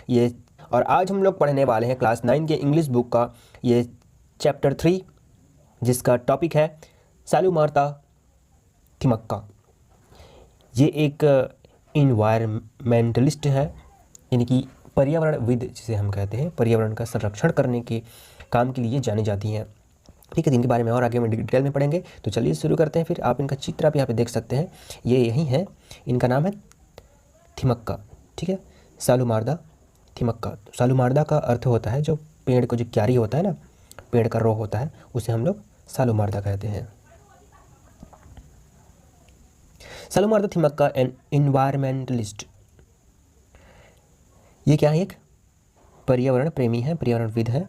ये, और आज हम लोग पढ़ने वाले हैं क्लास 9 के इंग्लिश बुक का ये चैप्टर 3, जिसका टॉपिक है सालुमारता थिमक्का। ये एक इन्वायरमेंटलिस्ट है, यानी कि पर्यावरणविद जिसे हम कहते हैं, पर्यावरण का संरक्षण करने के काम के लिए जानी जाती हैं। ठीक है, इनके बारे में और आगे में डिटेल में पढ़ेंगे। तो चलिए शुरू करते हैं। फिर आप इनका चित्र आप यहाँ पे देख सकते हैं, ये यही है, इनका नाम है थिमक्का। ठीक है, सालुमारदा थिमक्का। सालुमारदा का अर्थ होता है जो पेड़ को जो क्यारी होता है ना, पेड़ का रो होता है, उसे हम लोग सालुमारदा कहते हैं। सालुमारदा थिमक्का एन इन्वायरमेंटलिस्ट, ये क्या है, एक पर्यावरण प्रेमी है, पर्यावरणविद है।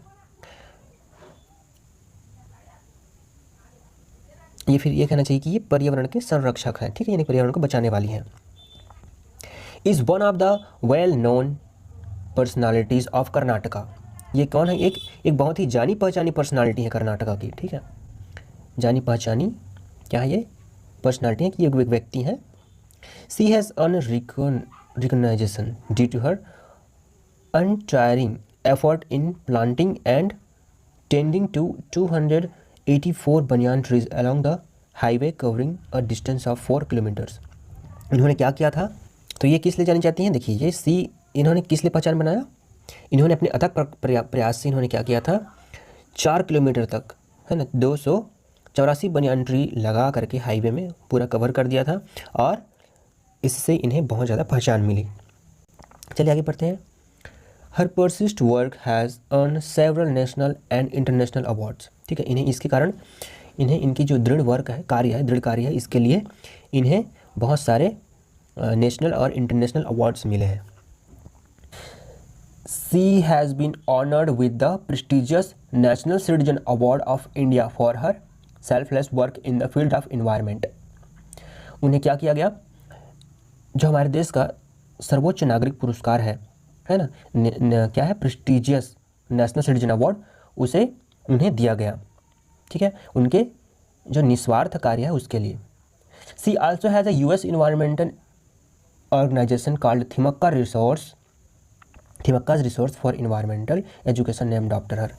ये फिर ये कहना चाहिए कि ये पर्यावरण के संरक्षक हैं। ठीक है, यानी पर्यावरण को बचाने वाली हैं। Is one of the well known personalities of Karnataka. ये कौन है, एक बहुत ही जानी पहचानी पर्सनालिटी है कर्नाटका की। ठीक है, जानी पहचानी क्या है, ये पर्सनालिटी है कि ये एक व्यक्ति है। She has an recognisation due to her untiring effort in planting and tending to 284 banyan trees along the highway covering a distance of 4 kilometers। इन्होंने क्या किया था, तो ये किस लिए जानी जाती हैं, देखिए ये सी इन्होंने किस लिए पहचान बनाया, इन्होंने अपने अथक प्रयास से इन्होंने क्या किया था, 4 किलोमीटर तक है ना 284 बनियान ट्री लगा करके हाईवे में पूरा कवर कर दिया था, और इससे इन्हें बहुत ज़्यादा पहचान मिली। चलिए आगे पढ़ते हैं। Her persist work has earn several national and international awards. ठीक है, इन्हें इसके कारण इन्हें इनकी जो दृढ़ वर्क है, दृढ़ कार्य है, इसके लिए इन्हें बहुत सारे नेशनल और इंटरनेशनल अवार्ड्स मिले हैं। She has been honoured with the prestigious national citizen award of India for her selfless work in the field of environment. उन्हें क्या किया गया, जो हमारे देश का सर्वोच्च नागरिक पुरस्कार है ना, क्या है, प्रेस्टिजियस नेशनल सिटीजन अवार्ड, उसे उन्हें दिया गया। ठीक है, उनके जो निस्वार्थ कार्य है उसके लिए। She also has a US environmental organisation called Thimmakka's resource for environmental education named after her.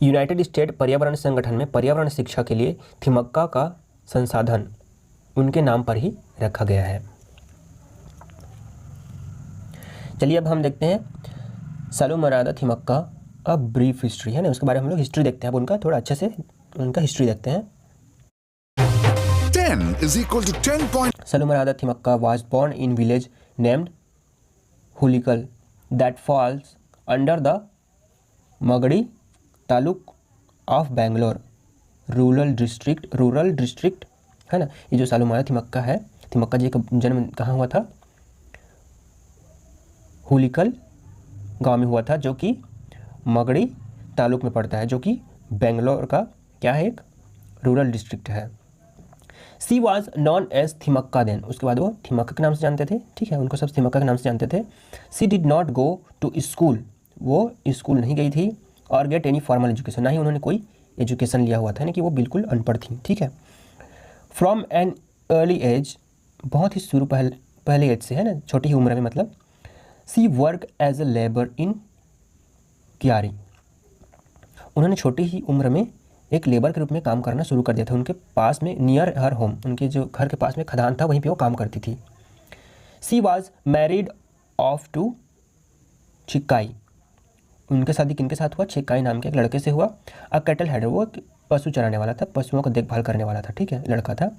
United state पर्यावरण संगठन में पर्यावरण शिक्षा के लिए थिमक्का का संसाधन उनके नाम पर ही रखा गया है। चलिए अब हम देखते हैं सालुमारदा थिमक्का अ ब्रीफ हिस्ट्री, है ना, उसके बारे में हम लोग हिस्ट्री देखते हैं। अब उनका थोड़ा अच्छे से उनका हिस्ट्री देखते हैं। 10 is equal to 10 Saalumarada Thimmakka was born in village named Hulikal that falls under the Magadi taluk of Bangalore rural district है ना। ये जो सालुमारदा थिमक्का है, थिमक्का जी का जन्म कहाँ हुआ था, हुलिकल गांव में हुआ था, जो कि मगड़ी तालुक में पड़ता है, जो कि बेंगलोर का क्या है, एक रूरल डिस्ट्रिक्ट है। She was known as Thimmakka then, उसके बाद वो थिमक्का के नाम से जानते थे। ठीक है, उनको सब थिमक्का के नाम से जानते थे। She did not go to school, वो स्कूल नहीं गई थी, और गेट एनी फॉर्मल एजुकेशन, ना ही उन्होंने कोई एजुकेशन लिया हुआ था, यानी कि वो बिल्कुल अनपढ़ थी। ठीक है, फ्रॉम एन अर्ली एज, बहुत ही शुरू पहले एज से, है ना, छोटी ही उम्र में, मतलब। She work as a labour in quarry, उन्होंने छोटी ही उम्र में एक लेबर के रूप में काम करना शुरू कर दिया था। उनके पास में नियर हर होम, उनके जो घर के पास में खदान था, वहीं पे वो काम करती थी। सी वॉज मैरिड ऑफ टू छिक्काई, उनके शादी किनके साथ हुआ, छिक्काई नाम के एक लड़के से हुआ। अ कैटल हेडर, वो पशु चराने वाला था, पशुओं को देखभाल करने वाला था। ठीक है, लड़का था।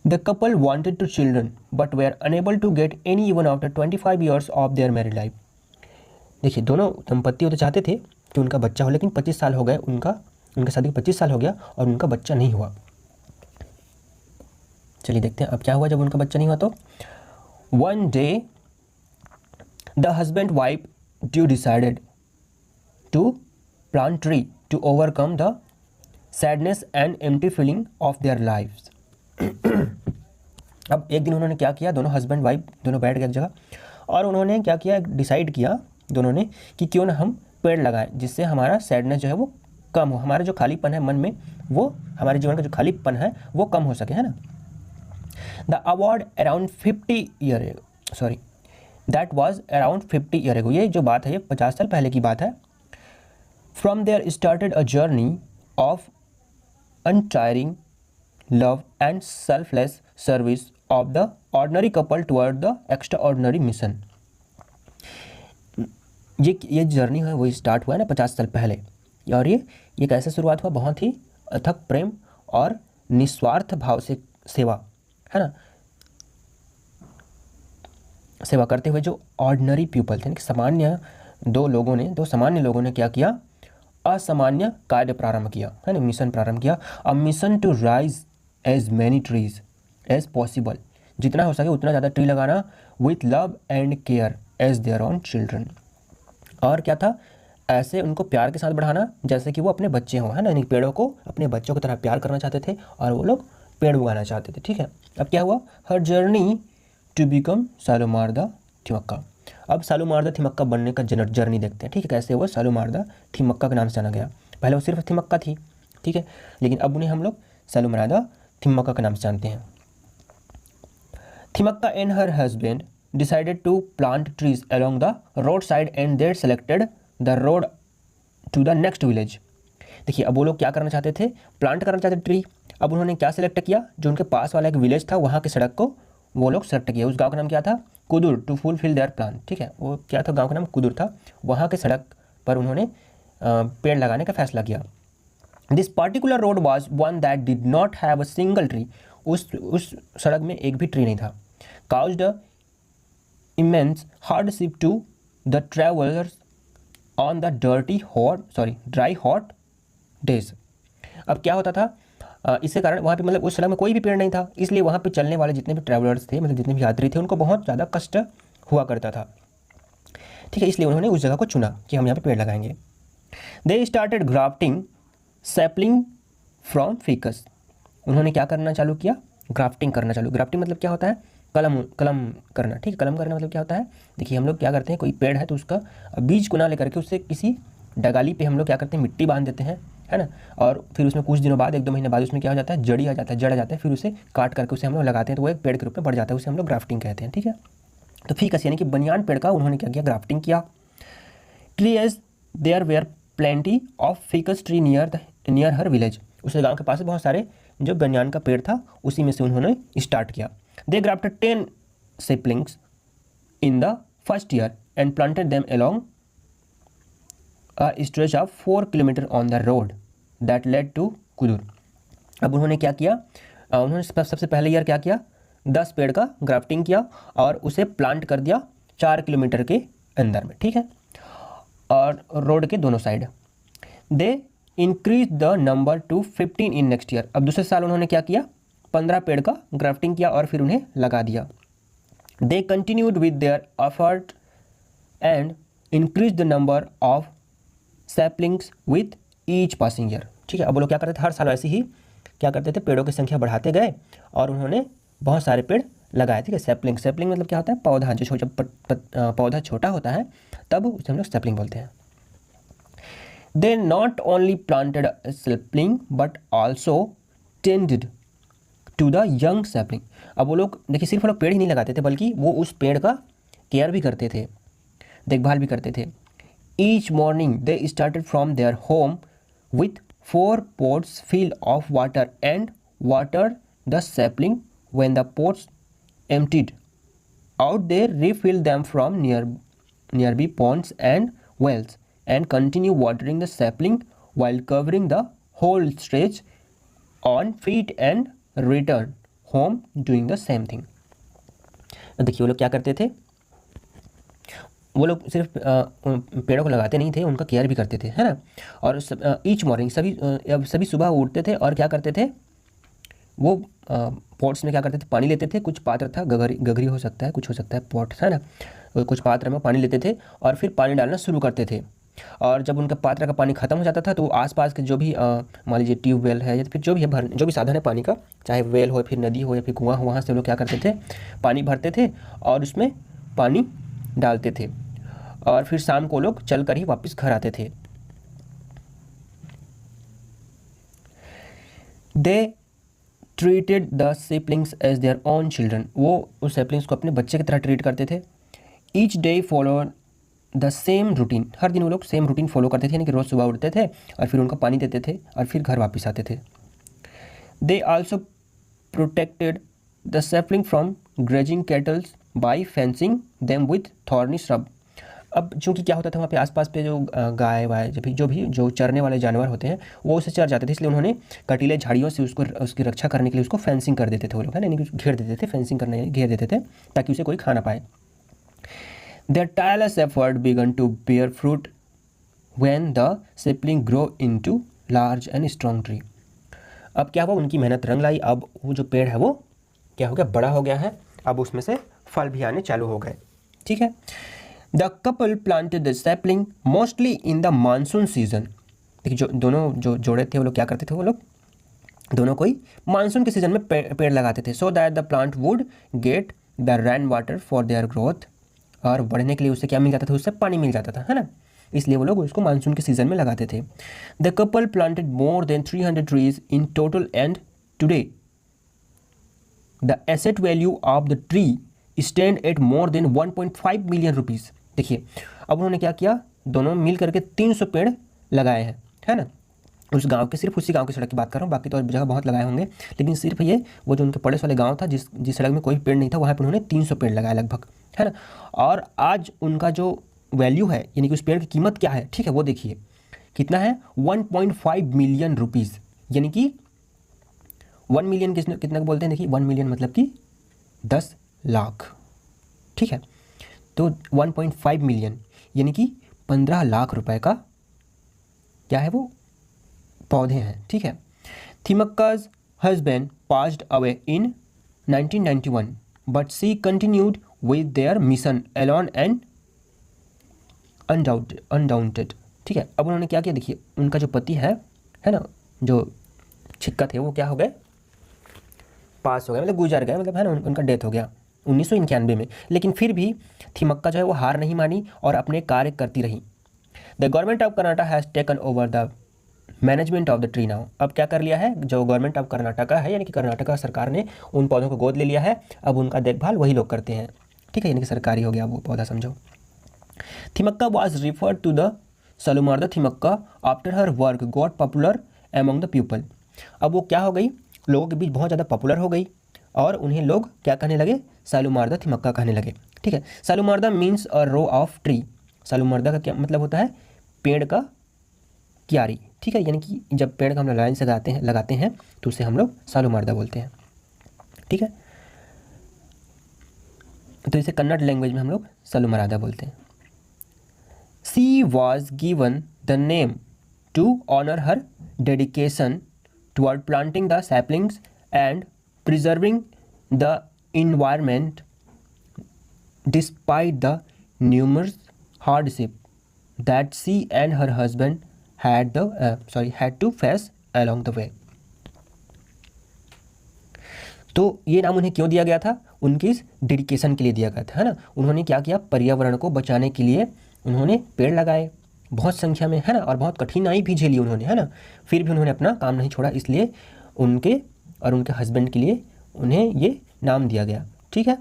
The couple wanted to children but were unable to get any even after 25 years of their married life। देखिए, दोनों दंपत्ति तो चाहते थे कि उनका बच्चा हो, लेकिन 25 साल हो गए, उनका शादी को 25 साल हो गया और उनका बच्चा नहीं हुआ। चलिए देखते हैं अब क्या हुआ जब उनका बच्चा नहीं हुआ। तो one day the husband wife due decided to plant tree to overcome the sadness and empty feeling of their lives. अब एक दिन उन्होंने क्या किया, दोनों हस्बैंड वाइफ दोनों बैठ गए एक जगह, और उन्होंने क्या किया, डिसाइड किया दोनों ने कि क्यों ना हम पेड़ लगाएं, जिससे हमारा सैडनेस जो है वो कम हो, हमारा जो खालीपन है मन में, वो हमारे जीवन का जो खालीपन है वो कम हो सके, है ना। The award around 50 year sorry that was around 50 year ago, ये जो बात है ये 50 साल पहले की बात है। From there started a journey of untiring love and selfless service of the ordinary couple toward the extra ordinary mission. ये जर्नी है वो स्टार्ट हुआ है ना 50 साल पहले, और ये कैसे शुरुआत हुआ, बहुत ही अथक प्रेम और निस्वार्थ भाव से सेवा, है ना, सेवा करते हुए जो ऑर्डिनरी पीपल थे, सामान्य दो सामान्य लोगों ने क्या किया, असामान्य कार्य प्रारंभ किया, है ना, मिशन प्रारंभ किया। A mission to rise as many trees as possible, जितना हो सके उतना ज़्यादा ट्री लगाना, with love and care as their own children. और क्या था, ऐसे उनको प्यार के साथ बढ़ाना जैसे कि वो अपने बच्चे हों, है ना, यानी पेड़ों को अपने बच्चों की तरह प्यार करना चाहते थे और वो लोग पेड़ उगाना चाहते थे, ठीक है। अब क्या हुआ, her journey to become Saalumarada Thimmakka. अब सालूमार द थिमक्का बनने का जर्नी देखते हैं, ठीक है, कैसे हुआ सालूमार द थिमक्का के नाम से जाना गया। पहले वो सिर्फ थिमक्का थी, ठीक है, लेकिन अब उन्हें हम लोग सालूमार द थिमक्का के नाम से जानते हैं। Thimmakka and her husband decided to plant trees along the roadside and they selected the road to the next village। देखिए अब वो लोग क्या करना चाहते थे, प्लांट करना चाहते थे ट्री। अब उन्होंने क्या सिलेक्ट किया, जो उनके पास वाला एक विलेज था वहाँ के सड़क को वो लोग सेलेक्ट किया। उस गांव का नाम क्या था, Kudur, to fulfil their plan, ठीक है, वो क्या था, गांव का नाम कुदुर था। वहाँ के सड़क पर उन्होंने पेड़ लगाने का फैसला किया। This particular road was one that did not have a single tree, उस सड़क में एक भी ट्री नहीं था। Caused immense hardship to the travelers on the dry hot days। अब क्या होता था, इसके कारण वहाँ पे मतलब उस सड़क में कोई भी पेड़ नहीं था, इसलिए वहाँ पे चलने वाले जितने भी ट्रैवलर्स थे, मतलब जितने भी यात्री थे, उनको बहुत ज़्यादा कष्ट हुआ करता था, ठीक है, इसलिए उन्होंने उस जगह को चुना कि हम यहाँ पे पेड़ लगाएंगे। They started grafting sapling from ficus. उन्होंने क्या करना चालू किया, ग्राफ्टिंग करना चालू। ग्राफ्टिंग मतलब क्या होता है, कलम करना, ठीक है, कलम करना मतलब क्या होता है, देखिए हम लोग क्या करते हैं, कोई पेड़ है तो उसका बीज को ना लेकर के उससे किसी डगाली पे हम लोग क्या करते हैं, मिट्टी बांध देते हैं, है ना, और फिर उसमें कुछ दिनों बाद 1-2 महीने बाद उसमें क्या हो जाता है, जड़ आ जाता है, फिर उसे काट करके उसे हम लोग लगाते हैं तो वो एक पेड़ के रूप में बढ़ जाता है, उसे हम लोग ग्राफ्टिंग कहते हैं, ठीक है। तो फिकस यानी कि बनियान पेड़ का उन्होंने क्या किया, ग्राफ्टिंग किया। Tree as there were plenty of ficus tree near her village. उस गाँव के पास बहुत सारे जो बनियान का पेड़ था उसी में से उन्होंने स्टार्ट किया। They grafted 10 saplings in the first year and planted them along a stretch of 4 kilometers on the road that led to Kudur। अब उन्होंने क्या किया, उन्होंने सबसे पहले ईयर क्या किया, 10 पेड़ का ग्राफ्टिंग किया और उसे प्लांट कर दिया 4 किलोमीटर के अंदर में, ठीक है, और रोड के दोनों side. They increase the number two 15 in next year. अब दूसरे साल उन्होंने क्या किया, 15 पेड़ का ग्राफ्टिंग किया और फिर उन्हें लगा दिया। They continued with their effort and increase the number of saplings with each passing year, ठीक है। अब वो लोग क्या करते थे, हर साल ऐसे ही क्या करते थे, पेड़ों की संख्या बढ़ाते गए और उन्होंने बहुत सारे पेड़ लगाए, ठीक है। सैपलिंग मतलब क्या होता है, पौधा, जो पौधा छोटा होता है तब उसे हम लोग सैपलिंग बोलते हैं। They not only planted sapling but also tended to the young sapling. अब वो लोग देखिए सिर्फ वो लोग पेड़ ही नहीं लगाते थे बल्कि वो उस पेड़ का केयर भी करते थे, देखभाल भी करते थे। Each morning they started from their home with 4 pots filled of water and watered the sapling। When the pots emptied out they refilled them from nearby ponds and wells and continue watering the sapling while covering the whole stretch on feet and return home doing the same thing। देखिए वो लोग क्या करते थे, वो लोग सिर्फ पेड़ों को लगाते नहीं थे, उनका केयर भी करते थे, है ना। और ईच मॉर्निंग सभी सुबह उठते थे और क्या करते थे, वो पॉट्स में क्या करते थे, पानी लेते थे। कुछ पात्र था, गगरी हो सकता है, कुछ हो सकता है पॉट, है ना, कुछ पात्र में पानी लेते थे और फिर पानी डालना शुरू करते थे। और जब उनका पात्र का पानी खत्म हो जाता था तो आसपास के जो भी मान लीजिए ट्यूबवेल है या फिर जो भी है जो भी साधन है पानी का, चाहे वेल हो फिर नदी हो या फिर कुआं हो, वहाँ से वो लोग क्या करते थे, पानी भरते थे और उसमें पानी डालते थे और फिर शाम को लोग चल कर ही वापस घर आते थे। They treated the saplings as their own children. वो उस सेपलिंग्स को अपने बच्चे की तरह ट्रीट करते थे। Each day follow the same routine, हर दिन वो लोग सेम रूटीन फॉलो करते थे, यानी कि रोज़ सुबह उठते थे और फिर उनको पानी देते थे और फिर घर वापस आते थे। They also protected the sapling from grazing kettles by fencing them with thorny shrub. अब चूँकि क्या होता था वहाँ पे आसपास पे जो गाय वाय जो चरने वाले जानवर होते हैं वो उसे चर जाते थे, इसलिए उन्होंने कटीले झाड़ियों से उसकी रक्षा करने के लिए उसको फेंसिंग कर देते थे वो लोग, है ना, यानी कि घेर देते थे, फेंसिंग करने घेर देते थे ताकि उसे कोई खा ना पाए। Their tireless effort began to bear fruit when the sapling grew into large and strong tree. अब क्या हुआ, उनकी मेहनत रंग लाई, अब वो जो पेड़ है वो क्या हो गया, बड़ा हो गया है, अब उसमें से फल भी आने चालू हो गए। ठीक है। The couple planted the sapling mostly in the monsoon season. देखिए जो दोनों जो जोड़े थे वो लोग क्या करते थे, वो लोग दोनों कोई मानसून के सीजन में पेड़ लगाते थे, so that the plant would get the rain water for their growth, और बढ़ने के लिए उससे क्या मिल जाता था, उससे पानी मिल जाता था, है ना, इसलिए वो लोग उसको मानसून के सीजन में लगाते थे। The couple planted more than 300 trees in total and today the asset value of the tree stand at more than 1.5 million rupees. देखिए अब उन्होंने क्या किया, दोनों मिल करके 300 पेड़ लगाए हैं, है ना, उस गांव के, सिर्फ उसी गांव की सड़क की बात कर रहा हूँ, बाकी तो और जगह बहुत लगाए होंगे, लेकिन सिर्फ ये वो जो उनके पड़ोस वाले गांव था जिस सड़क में कोई पेड़ नहीं था वहाँ पर उन्होंने 300 पेड़ लगाए लगभग, है ना। और आज उनका जो वैल्यू है, यानी कि उस पेड़ की कीमत क्या है, ठीक है, वो देखिए कितना है, 1.5 मिलियन रुपीज़, यानी कि 1 मिलियन कितना बोलते हैं, देखिए 1 मिलियन मतलब कि 10 लाख, ठीक है, तो 1.5 मिलियन यानी कि 15 लाख रुपए का क्या है, वो पौधे हैं, ठीक है। थिमक्का's husband passed away in 1991 but she continued with their mission alone and undaunted, ठीक है। अब उन्होंने क्या किया, देखिए उनका जो पति है ना, जो छिक्का थे वो क्या हो गए, पास हो गए, मतलब गुजर गए, मतलब है ना, उनका डेथ हो गया 1991 में, लेकिन फिर भी थिमक्का जो है वो हार नहीं मानी और अपने कार्य करती रही। The government of Karnataka has taken over the management of the tree now. अब क्या कर लिया है, जो गवर्नमेंट ऑफ कर्नाटका है, यानी कि कर्नाटका सरकार ने उन पौधों को गोद ले लिया है, अब उनका देखभाल वही लोग करते हैं, ठीक है, यानी कि सरकारी हो गया वो पौधा, समझो। Thimmakka was referred to the Saalumarada Thimmakka after her work got popular among the people. अब वो क्या हो गई, लोगों के बीच बहुत ज़्यादा पॉपुलर हो गई और उन्हें लोग क्या कहने लगे, सालुमर्दा थिमक्का कहने लगे, ठीक है। Saalumarada means a row of tree. Saalumarada का क्या मतलब होता है, पेड़ का क्यारी, ठीक है, यानी कि जब पेड़ का हम लाइन से लगाते हैं तो उसे हम लोग सालुमर्दा बोलते हैं, ठीक है। तो इसे कन्नड़ लैंग्वेज में हम लोग सालुमर्दा बोलते हैं। She was given the name to honour her dedication toward planting the saplings and preserving the environment despite the numerous hardship that she and her husband had to face along the way। तो ये नाम उन्हें क्यों दिया गया था, उनकी इस डेडिकेशन के लिए दिया गया था, है ना। उन्होंने क्या किया, पर्यावरण को बचाने के लिए उन्होंने पेड़ लगाए बहुत संख्या में, है ना, और बहुत कठिनाई भी झेली उन्होंने, है ना, फिर भी उन्होंने अपना काम नहीं छोड़ा, इसलिए उनके और उनके हस्बैंड के लिए उन्हें ये नाम दिया गया, ठीक है।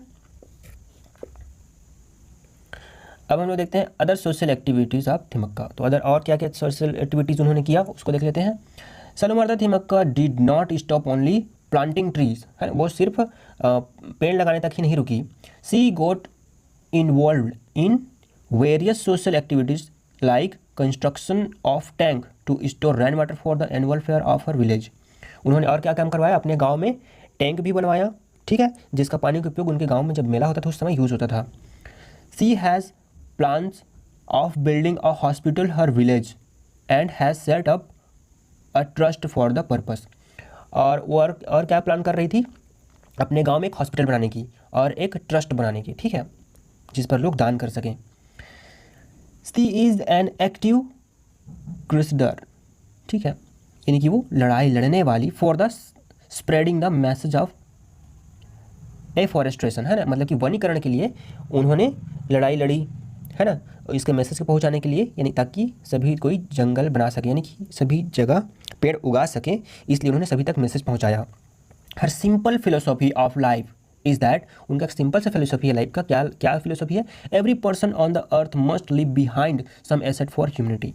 अब हम लोग देखते हैं other social activities of Thimmakka. तो अदर और क्या क्या सोशल एक्टिविटीज़ उन्होंने किया उसको देख लेते हैं। Saalumarada Thimmakka did not stop only planting trees, है, वो सिर्फ पेड़ लगाने तक ही नहीं रुकी। She got involved in various social activities like construction of tank to store rain water for the annual fair of her village. उन्होंने और क्या काम करवाया, अपने गाँव में टैंक भी बनवाया, ठीक है, जिसका पानी का उपयोग उनके गांव में जब मेला होता था उस समय यूज़ होता था। She has plans of building a hospital her village and has set up a trust for the purpose. और क्या प्लान कर रही थी, अपने गांव में एक हॉस्पिटल बनाने की और एक ट्रस्ट बनाने की, ठीक है, जिस पर लोग दान कर सकें। सी इज़ एन एक्टिव क्रूसेडर, ठीक है, यानी कि वो लड़ाई लड़ने वाली, for the spreading the message of afforestation, है ना, मतलब कि वनीकरण के लिए उन्होंने लड़ाई लड़ी, है ना, इसके मैसेज को पहुंचाने के लिए, यानी ताकि सभी कोई जंगल बना सके, यानी कि सभी जगह पेड़ उगा सके, इसलिए उन्होंने सभी तक मैसेज पहुंचाया। हर simple philosophy of life is that, उनका एक सिंपल सा फिलोसफी है लाइफ का। क्या क्या फिलोसफी है? Every person on the earth must leave behind some asset for humanity.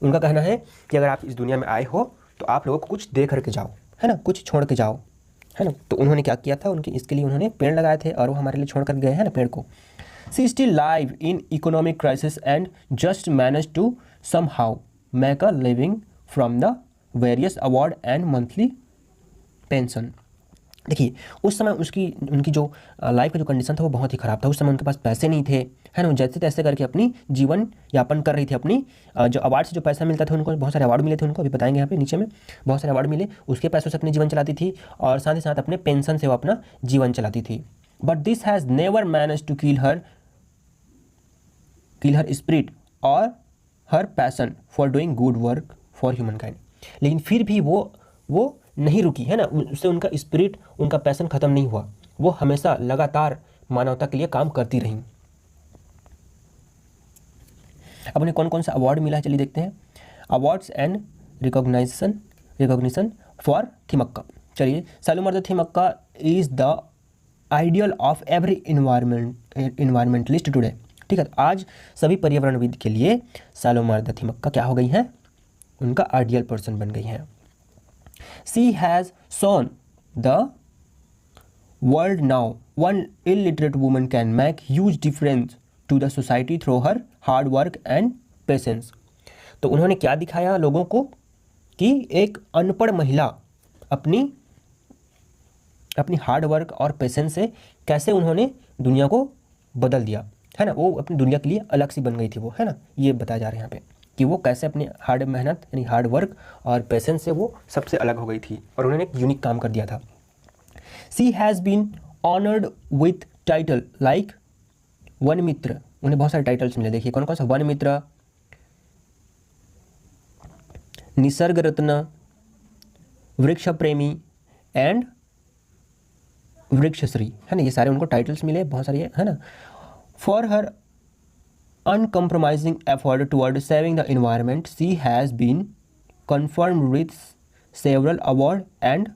उनका कहना है कि अगर आप इस दुनिया में आए हो तो आप लोगों को कुछ दे करके जाओ, है ना, कुछ छोड़ के जाओ, है ना। तो उन्होंने क्या किया था, उनके इसके लिए उन्होंने पेड़ लगाए थे और वो हमारे लिए छोड़ कर गए हैं ना पेड़ को। She still live in economic crisis and just manage to somehow make a living from the various award and monthly pension. देखिए उस समय उनकी जो लाइफ का जो कंडीशन था वो बहुत ही ख़राब था। उस समय उनके पास पैसे नहीं थे, है ना। जैसे तैसे करके अपनी जीवन यापन कर रही थी। अपनी जो अवार्ड से जो पैसा मिलता था, उनको बहुत सारे अवार्ड मिले थे उनको, अभी बताएंगे यहाँ पे नीचे में बहुत सारे अवार्ड मिले, उसके पैसों से अपने जीवन चलाती थी और साथ ही साथ अपने पेंशन से वो अपना जीवन चलाती थी। But this has never manage to kill her spirit और her passion for doing good work for humankind. लेकिन फिर भी वो नहीं रुकी, है ना। उससे उनका स्पिरिट, उनका पैसन ख़त्म नहीं हुआ, वो हमेशा लगातार मानवता के लिए काम करती रहीं। अब उन्हें कौन कौन सा अवार्ड मिला है चलिए देखते हैं। Awards and recognition for Thimmakka. चलिए, Saalumarada Thimmakka is the ideal of every environmentalist today. ठीक है, आज सभी पर्यावरणविद के लिए सालुमर्दा थिमक्का क्या हो गई हैं, उनका आइडियल पर्सन बन गई हैं। She has shown the world now one illiterate woman can make huge difference to the society through her hard work and patience। तो उन्होंने क्या दिखाया लोगों को कि एक अनपढ़ महिला अपनी हार्ड वर्क और पेशेंस से कैसे उन्होंने दुनिया को बदल दिया, है ना। वो अपनी दुनिया के लिए अलग सी बन गई थी वो, है ना। ये बताया जा रहा है यहाँ पे कि वो कैसे अपने हार्ड मेहनत यानी हार्ड वर्क और पेशेंस से वो सबसे अलग हो गई थी और उन्होंने एक यूनिक काम कर दिया था। She has been honoured with title like Vana Mitra. उन्हें बहुत सारे टाइटल्स मिले, देखिए कौन कौन सा, वन मित्र, निसर्ग रत्न, वृक्ष प्रेमी एंड वृक्षश्री, है ना। ये सारे उनको टाइटल्स मिले बहुत सारे, है ना। For her uncompromising effort toward saving the environment, she has been confirmed with several award and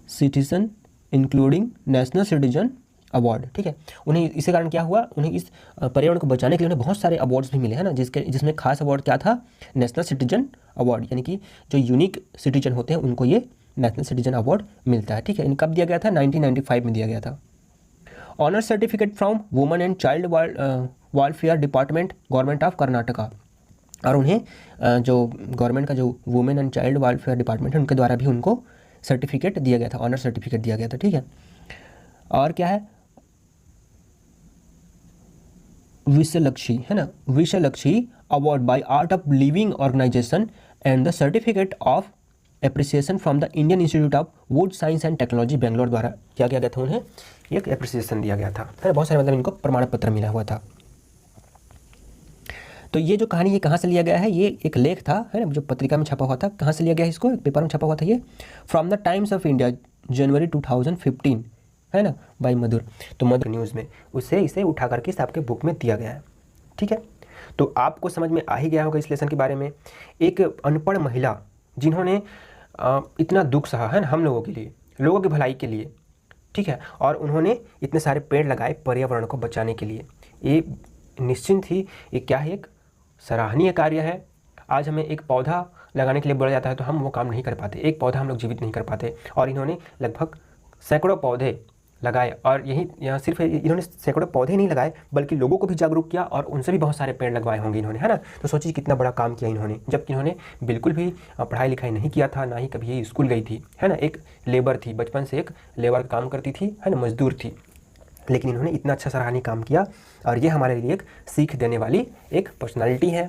citizen including National Citizen Award। ठीक है, उन्हें इसी कारण क्या हुआ, उन्हें इस पर्यावरण को बचाने के लिए उन्हें बहुत सारे अवार्ड्स भी मिले, है ना। जिसमें खास अवार्ड क्या था, नेशनल सिटीजन अवार्ड, यानी कि जो यूनिक सिटीजन होते हैं उनको ये नेशनल सिटीजन अवार्ड मिलता है। ठीक है, कब दिया गया था, 1995 में दिया गया था। Honour certificate from women and child welfare department, government of Karnataka. और उन्हें जो गवर्नमेंट का जो women and child welfare department है उनके द्वारा भी उनको सर्टिफिकेट दिया गया था, ऑनर सर्टिफिकेट दिया गया था। ठीक है, और क्या है, विषलक्षी, है ना, Vishalakshi award by art of living organisation and the certificate of appreciation from the Indian institute of wood science and technology Bangalore द्वारा क्या किया गया था, उन्हें एक एप्रिसिएशन दिया गया था, है। बहुत सारे मतलब इनको प्रमाण पत्र मिला हुआ था। तो ये जो कहानी ये कहाँ से लिया गया है, ये एक लेख था, है ना, जो पत्रिका में छपा हुआ था। कहाँ से लिया गया है इसको, एक पेपर में छपा हुआ था ये, from the Times of India January 2015, है ना, बाय मधुर। तो मधुर न्यूज़ में उससे इसे उठा करके इस आपके बुक में दिया गया है। ठीक है, तो आपको समझ में आ ही गया होगा इस लेसन के बारे में। एक अनपढ़ महिला जिन्होंने इतना दुख सहा, है ना, हम लोगों के लिए, लोगों की भलाई के लिए, ठीक है, और उन्होंने इतने सारे पेड़ लगाए पर्यावरण को बचाने के लिए। ये निश्चिंत ही ये क्या है, एक सराहनीय कार्य है। आज हमें एक पौधा लगाने के लिए बोला जाता है तो हम वो काम नहीं कर पाते, एक पौधा हम लोग जीवित नहीं कर पाते, और इन्होंने लगभग सैकड़ों पौधे लगाए। और यहाँ सिर्फ इन्होंने सैकड़ों पौधे नहीं लगाए बल्कि लोगों को भी जागरूक किया और उनसे भी बहुत सारे पेड़ लगवाए होंगे इन्होंने, है ना। तो सोचिए कितना बड़ा काम किया इन्होंने, जबकि इन्होंने बिल्कुल भी पढ़ाई लिखाई नहीं किया था, ना ही कभी ये स्कूल गई थी, है ना। एक लेबर थी, बचपन से एक लेबर का काम करती थी, है ना, मजदूर थी, लेकिन इन्होंने इतना अच्छा सराहनीय काम किया और ये हमारे लिए एक सीख देने वाली एक पर्सनालिटी है।